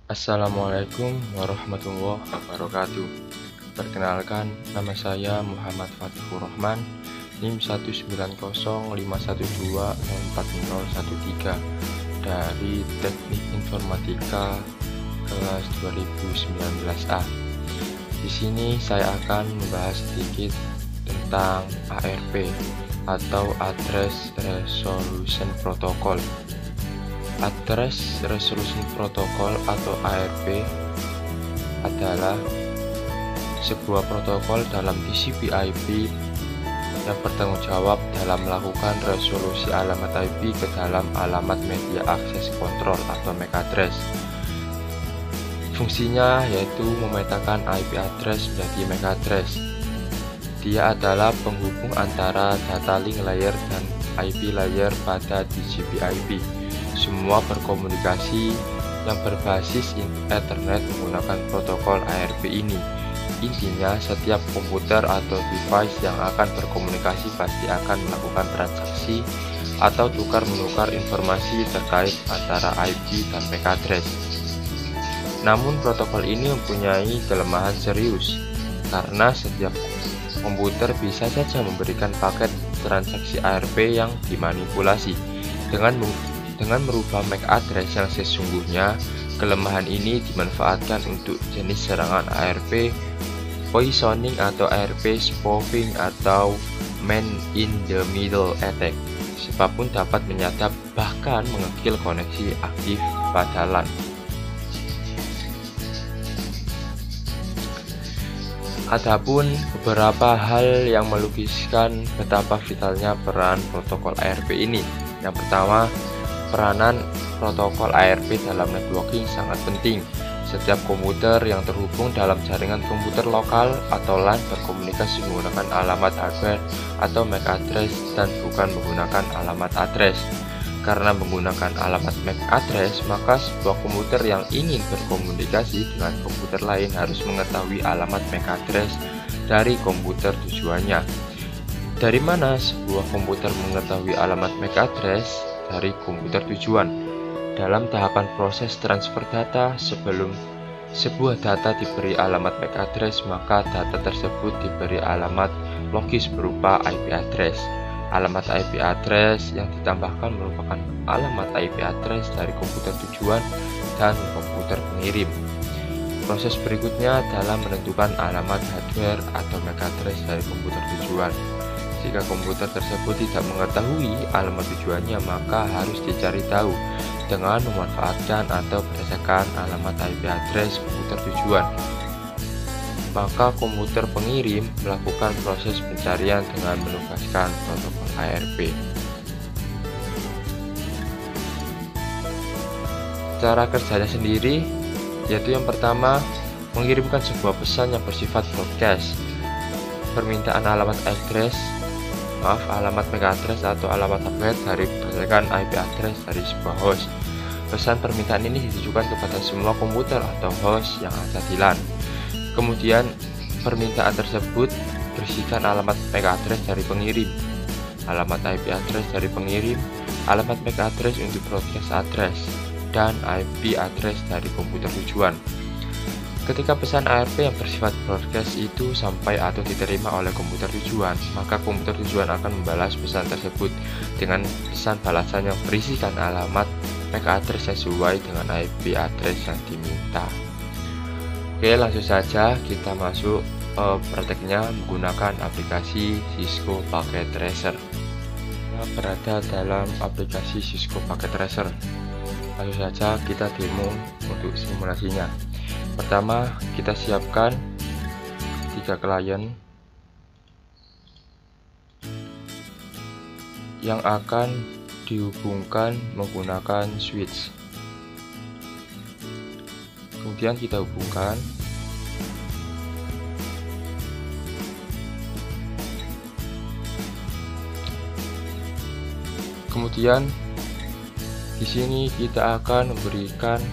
Assalamualaikum warahmatullahi wabarakatuh. Perkenalkan, nama saya Muhammad Fatihur Rahman, NIM 19051204013 dari Teknik Informatika kelas 2019A. Di sini saya akan membahas sedikit tentang ARP atau Address Resolution Protocol. Address Resolution Protocol atau ARP adalah sebuah protokol dalam TCP/IP yang bertanggung jawab dalam melakukan resolusi alamat IP ke dalam alamat media akses kontrol atau MAC address. Fungsinya yaitu memetakan IP address menjadi MAC address. Dia adalah penghubung antara data link layer dan IP layer pada TCP/IP. Semua berkomunikasi yang berbasis Ethernet menggunakan protokol ARP ini. Intinya, setiap komputer atau device yang akan berkomunikasi pasti akan melakukan transaksi atau tukar-menukar informasi terkait antara IP dan MAC address. Namun, protokol ini mempunyai kelemahan serius, karena setiap komputer bisa saja memberikan paket transaksi ARP yang dimanipulasi. Dengan merubah MAC address yang sesungguhnya, kelemahan ini dimanfaatkan untuk jenis serangan ARP poisoning atau ARP spoofing atau man-in-the-middle attack. Siapapun dapat menyadap bahkan mengekil koneksi aktif pada LAN. Adapun beberapa hal yang melukiskan betapa vitalnya peran protokol ARP ini. Yang pertama, peranan protokol ARP dalam networking sangat penting. Setiap komputer yang terhubung dalam jaringan komputer lokal atau LAN berkomunikasi menggunakan alamat hardware atau MAC address dan bukan menggunakan alamat address. Karena menggunakan alamat MAC address, maka sebuah komputer yang ingin berkomunikasi dengan komputer lain harus mengetahui alamat MAC address dari komputer tujuannya. Dari mana sebuah komputer mengetahui alamat MAC address? Dari komputer tujuan. Dalam tahapan proses transfer data, sebelum sebuah data diberi alamat MAC address, maka data tersebut diberi alamat logis berupa IP address. Alamat IP address yang ditambahkan merupakan alamat IP address dari komputer tujuan dan komputer pengirim. Proses berikutnya adalah menentukan alamat hardware atau MAC address dari komputer tujuan. Jika komputer tersebut tidak mengetahui alamat tujuannya, maka harus dicari tahu dengan memanfaatkan atau berdasarkan alamat IP address komputer tujuan. Maka komputer pengirim melakukan proses pencarian dengan menugaskan protokol ARP. Cara kerjanya sendiri yaitu yang pertama, mengirimkan sebuah pesan yang bersifat broadcast. Permintaan alamat MAC address atau alamat hardware dari berdasarkan IP address dari sebuah host. Pesan permintaan ini ditujukan kepada semua komputer atau host yang ada di LAN. Kemudian permintaan tersebut berisikan alamat MAC address dari pengirim, alamat IP address dari pengirim, alamat MAC address untuk broadcast address, dan IP address dari komputer tujuan. Ketika pesan ARP yang bersifat broadcast itu sampai atau diterima oleh komputer tujuan, maka komputer tujuan akan membalas pesan tersebut dengan pesan balasan yang berisikan alamat MAC address sesuai dengan IP address yang diminta. Oke, langsung saja kita masuk prakteknya menggunakan aplikasi Cisco Packet Tracer. Kita berada dalam aplikasi Cisco Packet Tracer. Langsung saja kita demo untuk simulasinya. Pertama, kita siapkan 3 klien yang akan dihubungkan menggunakan switch. Kemudian kita hubungkan. Kemudian di sini kita akan memberikan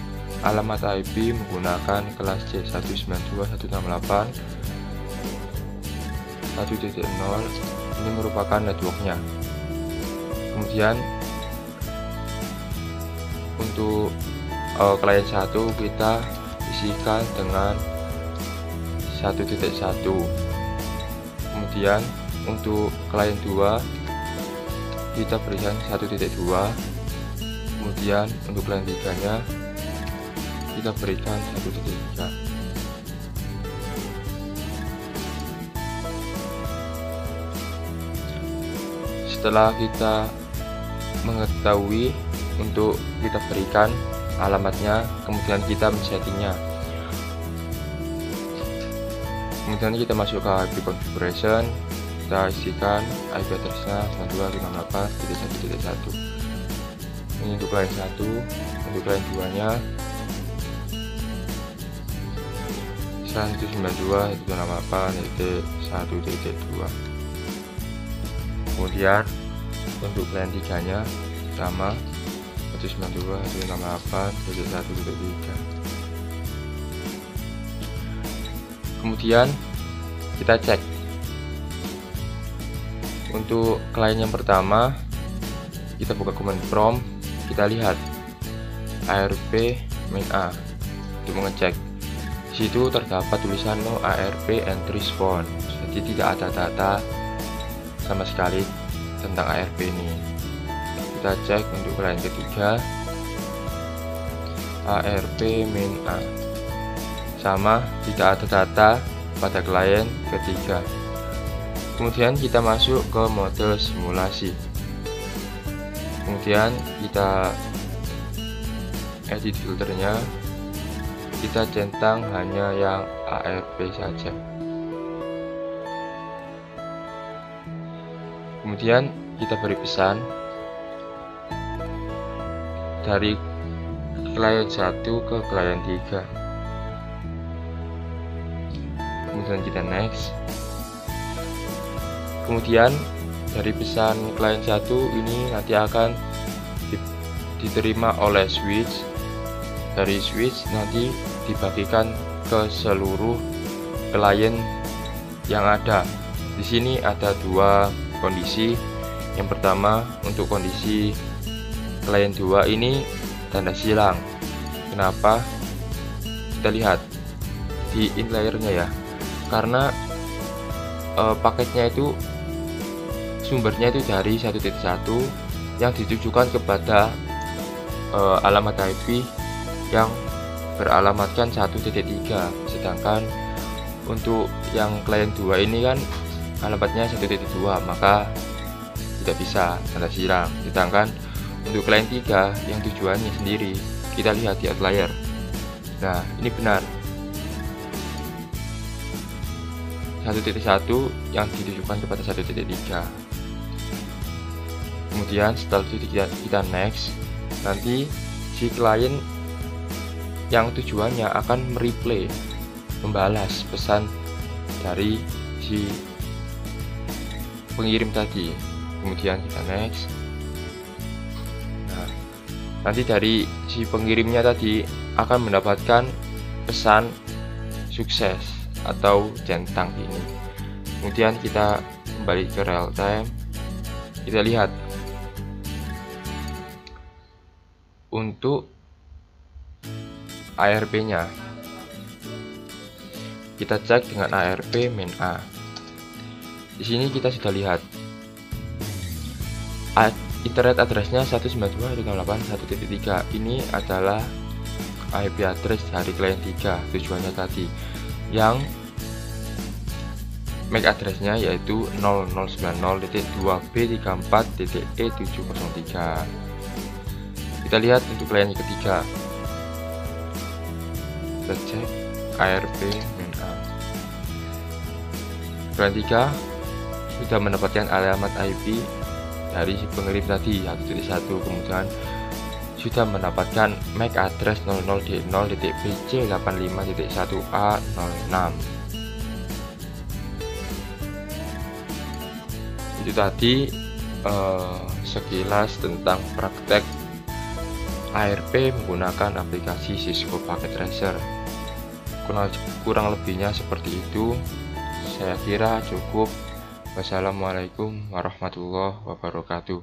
alamat IP menggunakan kelas C192.168.1.0. Ini merupakan networknya. Kemudian untuk klien 1 kita isikan dengan 1.1. Kemudian untuk klien 2 kita berikan 1.2. Kemudian untuk klien 3 nya kita berikan 1.3. Setelah kita mengetahui untuk kita berikan alamatnya, kemudian kita men-settingnya. Kemudian kita masuk ke IP configuration, kita isikan IP address-nya 92.58.1.1. Ini untuk klien 1, untuk klien 2 nya 192.168.1.2. Kemudian untuk klien 3 nya sama 192.168.1.3. Kemudian kita cek untuk klien yang pertama, kita buka command prompt, kita lihat ARP main A untuk mengecek. Di situ terdapat tulisan no ARP entry response, jadi tidak ada data sama sekali tentang ARP ini. Kita cek untuk klien ketiga, ARP main A sama, tidak ada data pada klien ketiga. Kemudian kita masuk ke mode simulasi. Kemudian kita edit filternya, kita centang hanya yang ARP saja. Kemudian kita beri pesan dari klien 1 ke klien 3. Kemudian kita next. Kemudian dari pesan klien 1 ini nanti akan diterima oleh switch. Dari switch nanti dibagikan ke seluruh klien yang ada. Di sini ada 2 kondisi. Yang pertama, untuk kondisi klien 2 ini tanda silang. Kenapa? Kita lihat di inlayernya ya. Karena paketnya itu sumbernya itu dari 1.1 yang ditujukan kepada alamat IP yang beralamatkan 1.3, sedangkan untuk yang klien 2 ini kan alamatnya 1.2, maka tidak bisa tanda silang. Sedangkan untuk klien 3 yang tujuannya sendiri, kita lihat di outlier. Nah, ini benar. 1.1 yang ditujukan kepada 1.3. Kemudian setelah itu kita next. Nanti si klien yang tujuannya akan mereplay, membalas pesan dari si pengirim tadi. Kemudian kita next. Nah, nanti dari si pengirimnya tadi akan mendapatkan pesan sukses atau centang ini. Kemudian kita kembali ke real time, kita lihat untuk ARP nya, kita cek dengan ARP main A. Di sini kita sudah lihat internet addressnya 192.168.1.3. Ini adalah IP address dari klien 3 tujuannya tadi, yang MAC addressnya yaitu 0090.2b34.e703. Kita lihat untuk klien ketiga, kita cek ARP main A. Klien 3 sudah mendapatkan alamat IP dari si pengirim tadi 1.1, kemudian sudah mendapatkan MAC address 00.0.bc85.1a06. Itu tadi sekilas tentang praktek ARP menggunakan aplikasi Cisco Packet Tracer. Kurang lebihnya seperti itu. Saya kira cukup. Wassalamualaikum warahmatullahi wabarakatuh.